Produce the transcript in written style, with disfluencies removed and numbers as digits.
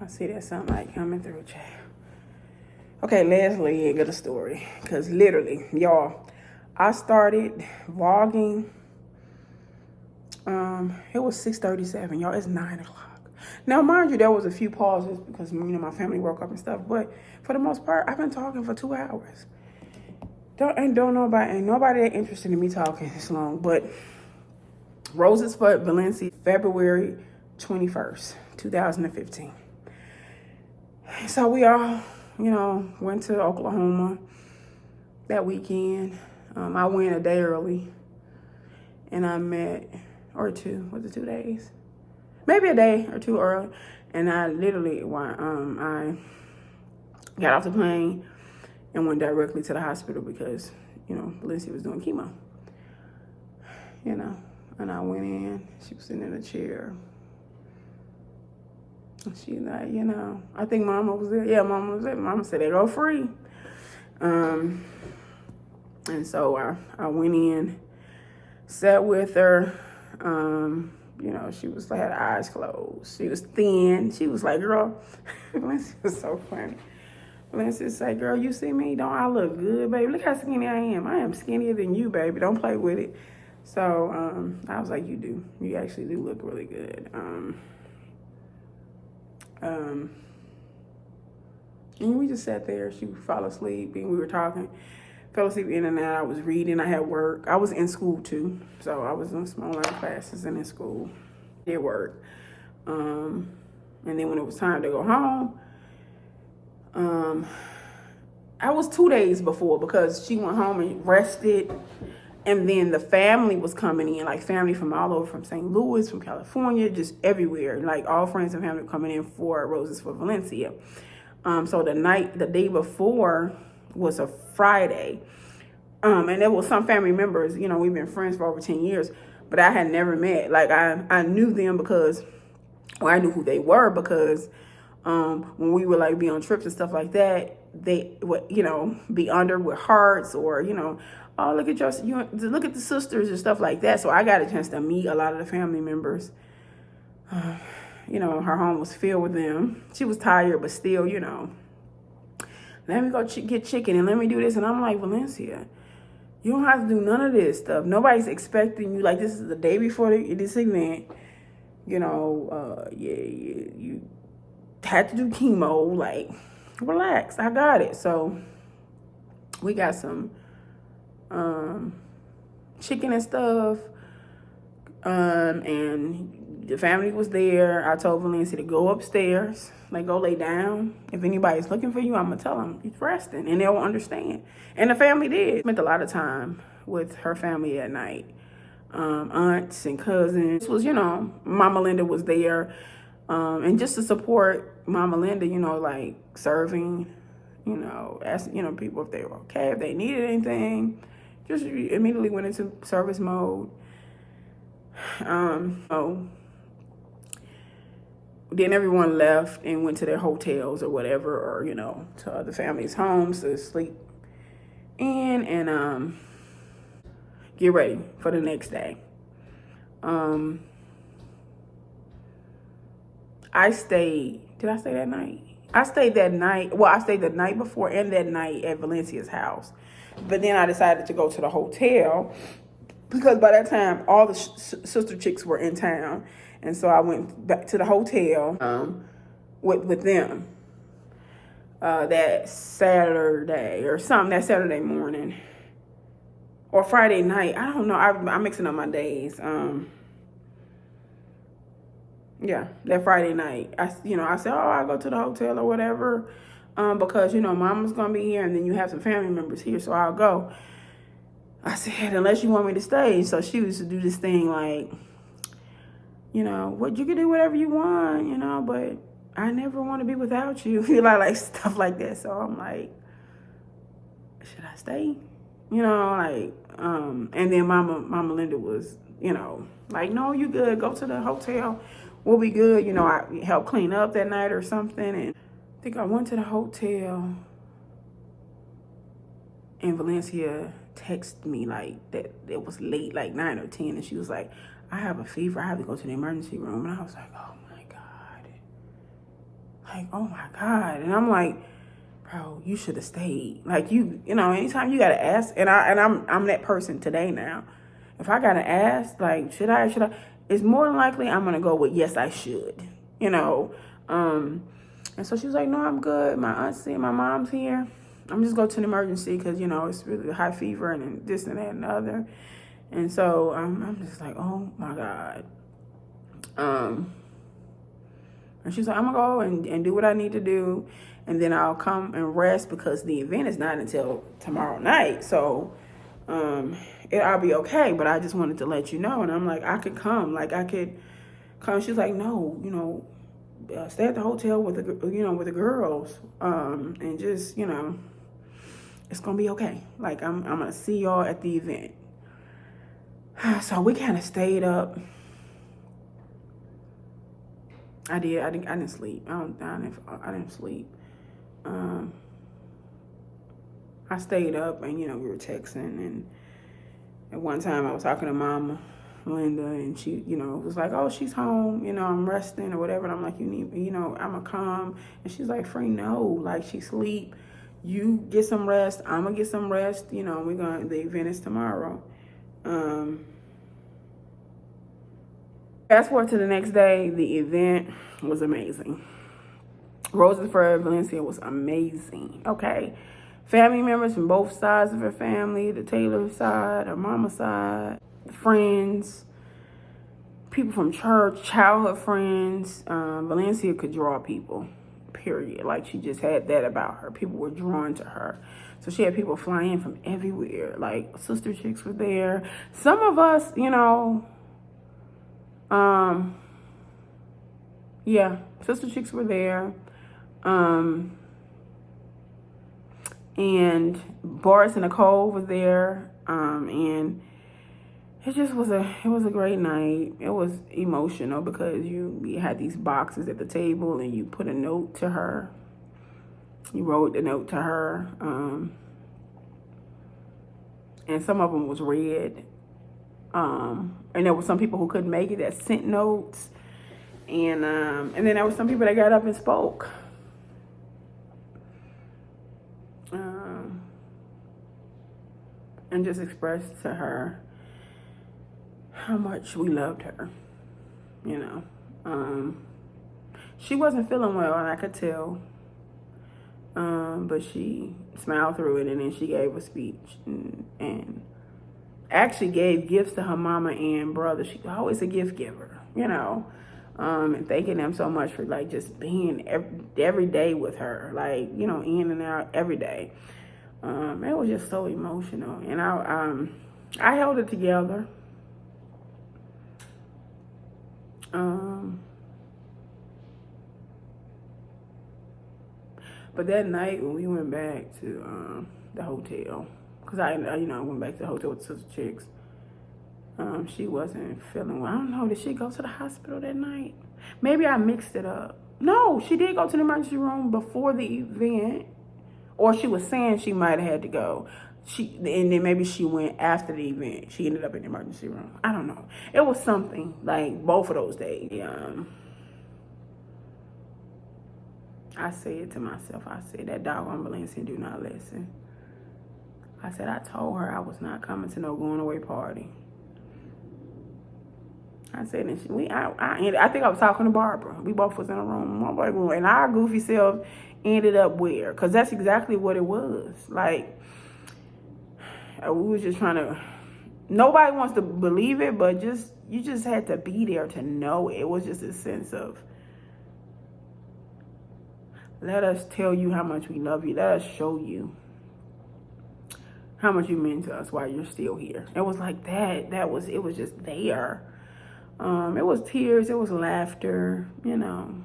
I see that sunlight coming through, child. Okay, last leg of the story. Because literally, y'all, I started vlogging. It was 6:37, y'all. It's 9 o'clock. Now, mind you, there was a few pauses because, my family woke up and stuff. But for the most part, I've been talking for 2 hours. Ain't nobody that interested in me talking this long. But Roses for Valencia, February 21st, 2015. So we all, went to Oklahoma that weekend. I went a day early, and I met, or two, was it 2 days? Maybe a day or two early. And I literally, I got off the plane and went directly to the hospital because, Valencia was doing chemo. And I went in, she was sitting in a chair. And she like, I think Mama was there. Yeah, Mama was there. Mama said they go free. And so I went in, sat with her. She was had her eyes closed. She was thin. She was like, girl, Valencia was so funny. Valencia said, girl, you see me? Don't I look good, baby? Look how skinny I am. I am skinnier than you, baby. Don't play with it. So I was like, you do. You actually do look really good. And we just sat there. She would fall asleep, and we were talking. Fell asleep in and out. I was reading. I had work. I was in school, too. So I was in small learning classes and in school. Did work. And then when it was time to go home, I was 2 days before because she went home and rested. And then the family was coming in, like family from all over, from St. Louis, from California, just everywhere. Like all friends and family coming in for Roses for Valencia. So the day before was a Friday. And there was some family members, we've been friends for over 10 years, but I had never met. Like I knew them I knew who they were because when we would like be on trips and stuff like that, they would, be under with hearts or, oh, look at look at the sisters and stuff like that. So I got a chance to meet a lot of the family members. Her home was filled with them. She was tired, but still, let me go get chicken and let me do this. And I'm like, Valencia, you don't have to do none of this stuff. Nobody's expecting you. Like, this is the day before this event. You had to do chemo. Like, relax. I got it. So we got some chicken and stuff. And the family was there. I told Valencia to go upstairs. Like, go lay down. If anybody's looking for you, I'm going to tell them you're resting. And they'll understand. And the family did. Spent a lot of time with her family at night. Aunts and cousins. This was, Mama Linda was there. And just to support Mama Linda, like serving, asking, people if they were okay, if they needed anything. Just immediately went into service mode. Then everyone left and went to their hotels or whatever, or, to other families' homes to sleep in and get ready for the next day. I stayed. Did I stay that night? I stayed that night. Well, I stayed the night before and that night at Valencia's house. But then I decided to go to the hotel because by that time, all the sister chicks were in town. And so I went back to the hotel with them that Saturday or something, that Saturday morning. Or Friday night. I don't know. I'm mixing up my days. Yeah, that Friday night. I said, I'll go to the hotel or whatever. Because, Mama's going to be here and then you have some family members here, so I'll go. I said, unless you want me to stay. So she used to do this thing like, what you can do whatever you want, but I never want to be without you. like stuff like that. So I'm like, should I stay? And then Mama Linda was, like, no, you good. Go to the hotel. We'll be good. I helped clean up that night or something. And I think I went to the hotel and Valencia texted me like that it was late, like 9 or 10. And she was like, I have a fever. I have to go to the emergency room. And I was like, oh my God. like, oh my God. And I'm like, bro, you should have stayed. Like, you know, anytime you gotta ask, and I'm that person today now. If I gotta ask, like, should I? It's more than likely I'm gonna go with yes, I should. You know. And so she was like, no, I'm good. My auntie and my mom's here. I'm just going to an emergency because, you know, it's really high fever and this and that and the other. And so I'm just like, oh my God. And she's like, I'm going to go and do what I need to do. And then I'll come and rest because the event is not until tomorrow night. So I'll be okay. But I just wanted to let you know. And I'm like, I could come. Like, I could come. She's like, no, you know, stay at the hotel with the girls. And just, you know, it's going to be okay. Like, I'm going to see y'all at the event. So we kind of stayed up. I didn't sleep. I didn't sleep. I stayed up and, you know, we were texting. And at one time I was talking to Mama Linda, and she, you know, was like, oh, she's home, you know, I'm resting or whatever. And I'm like, you need, you know, I'm going to come. And she's like, Free, no, like, she sleep. You get some rest. I'm going to get some rest. You know, the event is tomorrow. Fast forward to the next day, the event was amazing. For Valencia was amazing, okay? Family members from both sides of her family, the Taylor side, her mama's side, friends, people from church, childhood friends. Valencia could draw people, period. Like, she just had that about her. People were drawn to her. So she had people flying in from everywhere. Like, sister chicks were there. Some of us, you know, yeah, sister chicks were there. And Boris and Nicole was there. And it just was it was a great night. It was emotional because we had these boxes at the table and you put a note to her. You wrote the note to her. And some of them was read. And there were some people who couldn't make it that sent notes. And then there were some people that got up and spoke. And just expressed to her how much we loved her, you know. She wasn't feeling well, and I could tell. But she smiled through it, and then she gave a speech and actually gave gifts to her mama and brother. She's always a gift giver, you know. And thanking them so much for, like, just being every day with her, like, you know, in and out every day. It was just so emotional, and I held it together. But that night when we went back to the hotel, because I went back to the hotel with the sister chicks. She wasn't feeling well. I don't know. Did she go to the hospital that night? Maybe I mixed it up. No, she did go to the emergency room before the event. Or she was saying she might have had to go. And then maybe she went after the event. She ended up in the emergency room. I don't know. It was something like both of those days. I said to myself, I said, that doggone Valencia do not listen. I said, I told her I was not coming to no going away party. I said, and I think I was talking to Barbara. We both was in a room. And our goofy self ended up where? Because that's exactly what it was. Like, we was just trying to, nobody wants to believe it, but you just had to be there to know it. It was just a sense of, let us tell you how much we love you. Let us show you how much you mean to us while you're still here. It was like that. It was just there. It was tears. It was laughter, you know.